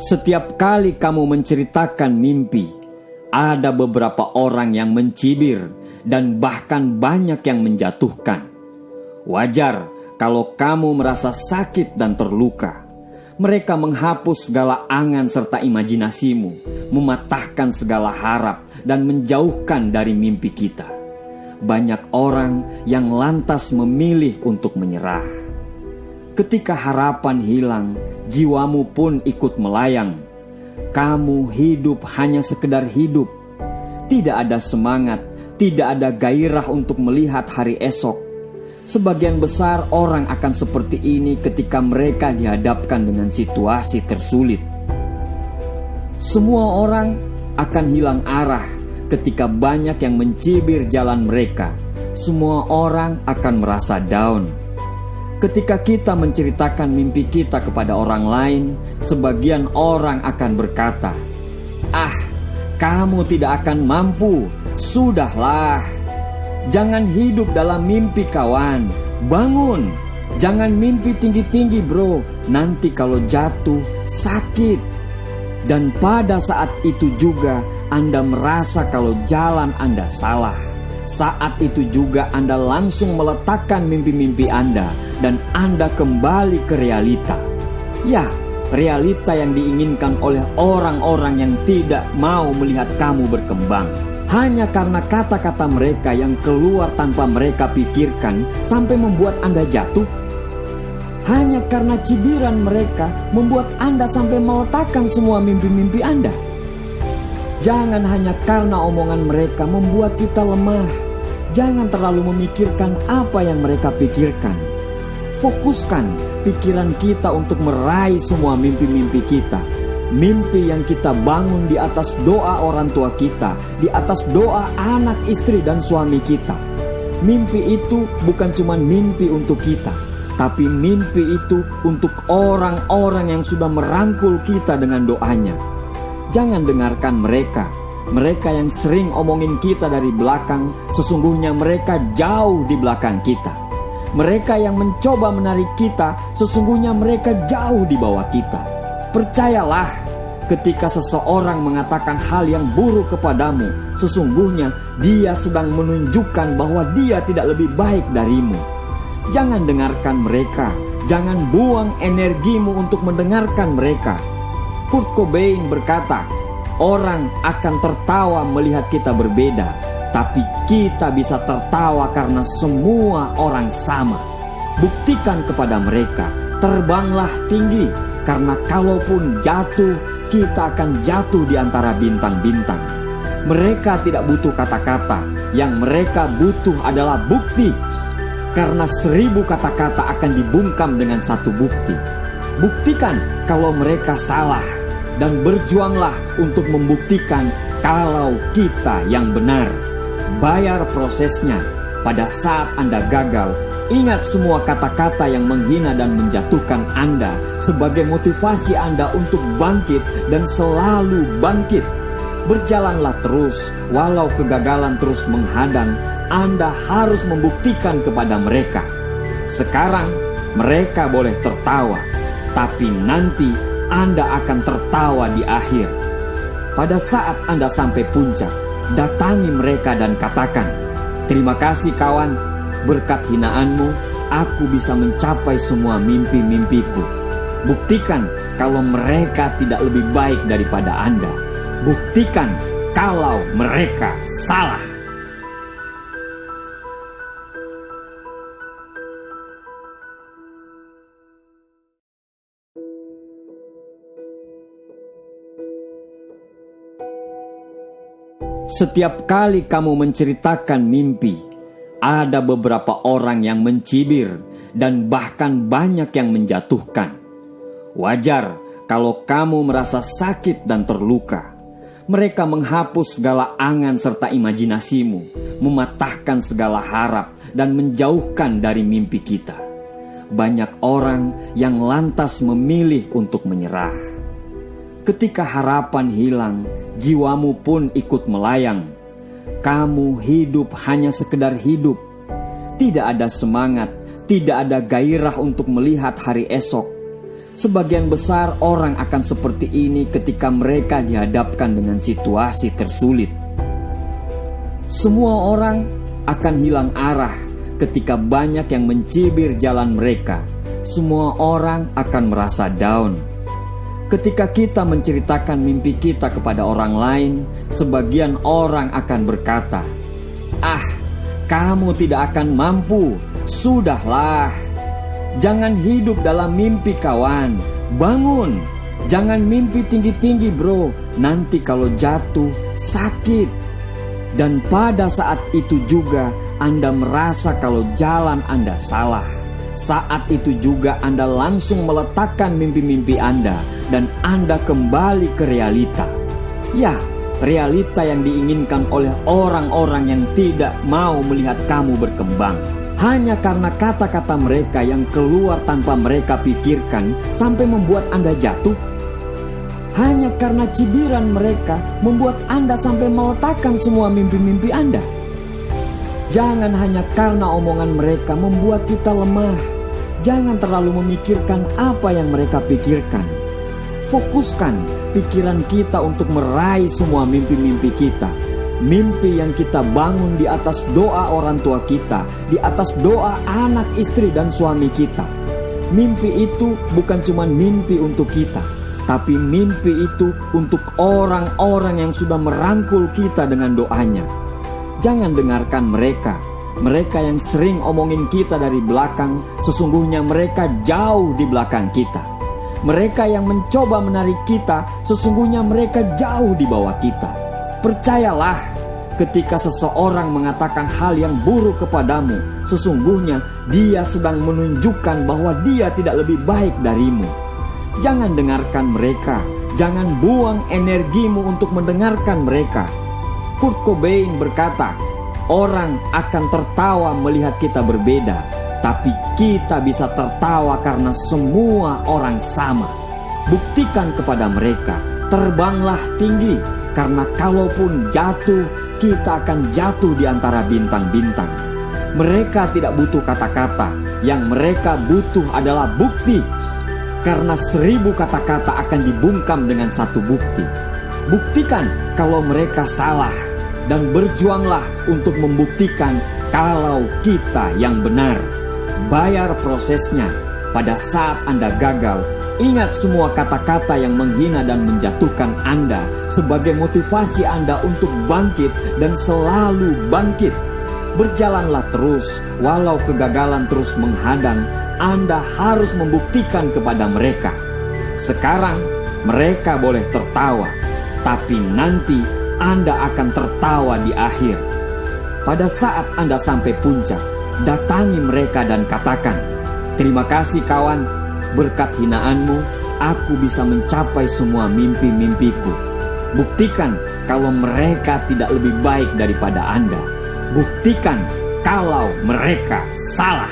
Setiap kali kamu menceritakan mimpi, ada beberapa orang yang mencibir dan bahkan banyak yang menjatuhkan. Wajar kalau kamu merasa sakit dan terluka. Mereka menghapus segala angan serta imajinasimu, mematahkan segala harap dan menjauhkan dari mimpi kita. Banyak orang yang lantas memilih untuk menyerah. Ketika harapan hilang, jiwamu pun ikut melayang. Kamu hidup hanya sekedar hidup. Tidak ada semangat, tidak ada gairah untuk melihat hari esok. Sebagian besar orang akan seperti ini ketika mereka dihadapkan dengan situasi tersulit. Semua orang akan hilang arah ketika banyak yang mencibir jalan mereka. Semua orang akan merasa down. Ketika kita menceritakan mimpi kita kepada orang lain, sebagian orang akan berkata, "Ah, kamu tidak akan mampu, sudahlah. Jangan hidup dalam mimpi kawan, bangun. Jangan mimpi tinggi-tinggi bro, nanti kalau jatuh sakit." Dan pada saat itu juga Anda merasa kalau jalan Anda salah. Saat itu juga Anda langsung meletakkan mimpi-mimpi Anda dan Anda kembali ke realita. Ya, realita yang diinginkan oleh orang-orang yang tidak mau melihat kamu berkembang. Hanya karena kata-kata mereka yang keluar tanpa mereka pikirkan sampai membuat Anda jatuh. Hanya karena cibiran mereka membuat Anda sampai meletakkan semua mimpi-mimpi Anda. Jangan hanya karena omongan mereka membuat kita lemah. Jangan terlalu memikirkan apa yang mereka pikirkan. Fokuskan pikiran kita untuk meraih semua mimpi-mimpi kita. Mimpi yang kita bangun di atas doa orang tua kita, di atas doa anak, istri, dan suami kita. Mimpi itu bukan cuma mimpi untuk kita, tapi mimpi itu untuk orang-orang yang sudah merangkul kita dengan doanya. Jangan dengarkan mereka yang sering omongin kita dari belakang. Sesungguhnya mereka jauh di belakang kita. Mereka yang mencoba menarik kita, sesungguhnya mereka jauh di bawah kita. Percayalah, ketika seseorang mengatakan hal yang buruk kepadamu, sesungguhnya dia sedang menunjukkan bahwa dia tidak lebih baik darimu. Jangan dengarkan mereka, jangan buang energimu untuk mendengarkan mereka. Kurt Cobain berkata, orang akan tertawa melihat kita berbeda, tapi kita bisa tertawa karena semua orang sama. Buktikan kepada mereka, terbanglah tinggi, karena kalaupun jatuh, kita akan jatuh di antara bintang-bintang. Mereka tidak butuh kata-kata, yang mereka butuh adalah bukti. Karena 1000 kata-kata akan dibungkam dengan satu bukti. Buktikan kalau mereka salah, dan berjuanglah untuk membuktikan kalau kita yang benar. Bayar prosesnya. Pada saat Anda gagal, ingat semua kata-kata yang menghina dan menjatuhkan Anda sebagai motivasi Anda untuk bangkit dan selalu bangkit. Berjalanlah terus, walau kegagalan terus menghadang. Anda harus membuktikan kepada mereka. Sekarang mereka boleh tertawa, tapi nanti Anda akan tertawa di akhir. Pada saat Anda sampai puncak, datangi mereka dan katakan, "Terima kasih kawan, berkat hinaanmu, aku bisa mencapai semua mimpi-mimpiku." Buktikan kalau mereka tidak lebih baik daripada Anda. Buktikan kalau mereka salah. Setiap kali kamu menceritakan mimpi, ada beberapa orang yang mencibir dan bahkan banyak yang menjatuhkan. Wajar kalau kamu merasa sakit dan terluka. Mereka menghapus segala angan serta imajinasimu, mematahkan segala harap dan menjauhkan dari mimpi kita. Banyak orang yang lantas memilih untuk menyerah. Ketika harapan hilang, jiwamu pun ikut melayang. Kamu hidup hanya sekedar hidup. Tidak ada semangat, tidak ada gairah untuk melihat hari esok. Sebagian besar orang akan seperti ini ketika mereka dihadapkan dengan situasi tersulit. Semua orang akan hilang arah ketika banyak yang mencibir jalan mereka. Semua orang akan merasa down. Ketika kita menceritakan mimpi kita kepada orang lain, sebagian orang akan berkata, "Ah, kamu tidak akan mampu, sudahlah. Jangan hidup dalam mimpi kawan, bangun. Jangan mimpi tinggi-tinggi bro, nanti kalau jatuh sakit." Dan pada saat itu juga Anda merasa kalau jalan Anda salah. Saat itu juga Anda langsung meletakkan mimpi-mimpi Anda dan Anda kembali ke realita. Ya, realita yang diinginkan oleh orang-orang yang tidak mau melihat kamu berkembang. Hanya karena kata-kata mereka yang keluar tanpa mereka pikirkan sampai membuat Anda jatuh. Hanya karena cibiran mereka membuat Anda sampai meletakkan semua mimpi-mimpi Anda. Jangan hanya karena omongan mereka membuat kita lemah. Jangan terlalu memikirkan apa yang mereka pikirkan. Fokuskan pikiran kita untuk meraih semua mimpi-mimpi kita. Mimpi yang kita bangun di atas doa orang tua kita, di atas doa anak, istri, dan suami kita. Mimpi itu bukan cuma mimpi untuk kita, tapi mimpi itu untuk orang-orang yang sudah merangkul kita dengan doanya. Jangan dengarkan mereka yang sering omongin kita dari belakang. Sesungguhnya mereka jauh di belakang kita. Mereka yang mencoba menarik kita, sesungguhnya mereka jauh di bawah kita. Percayalah, ketika seseorang mengatakan hal yang buruk kepadamu, sesungguhnya dia sedang menunjukkan bahwa dia tidak lebih baik darimu. Jangan dengarkan mereka, jangan buang energimu untuk mendengarkan mereka. Kurt Cobain berkata, orang akan tertawa melihat kita berbeda, tapi kita bisa tertawa karena semua orang sama. Buktikan kepada mereka, terbanglah tinggi, karena kalaupun jatuh, kita akan jatuh di antara bintang-bintang. Mereka tidak butuh kata-kata, yang mereka butuh adalah bukti. Karena 1000 kata-kata akan dibungkam dengan satu bukti. Buktikan kalau mereka salah, dan berjuanglah untuk membuktikan kalau kita yang benar. Bayar prosesnya. Pada saat Anda gagal, ingat semua kata-kata yang menghina dan menjatuhkan Anda sebagai motivasi Anda untuk bangkit dan selalu bangkit. Berjalanlah terus, walau kegagalan terus menghadang. Anda harus membuktikan kepada mereka. Sekarang mereka boleh tertawa, tapi nanti Anda akan tertawa di akhir. Pada saat Anda sampai puncak, datangi mereka dan katakan, "Terima kasih kawan, berkat hinaanmu, aku bisa mencapai semua mimpi-mimpiku." Buktikan kalau mereka tidak lebih baik daripada Anda. Buktikan kalau mereka salah.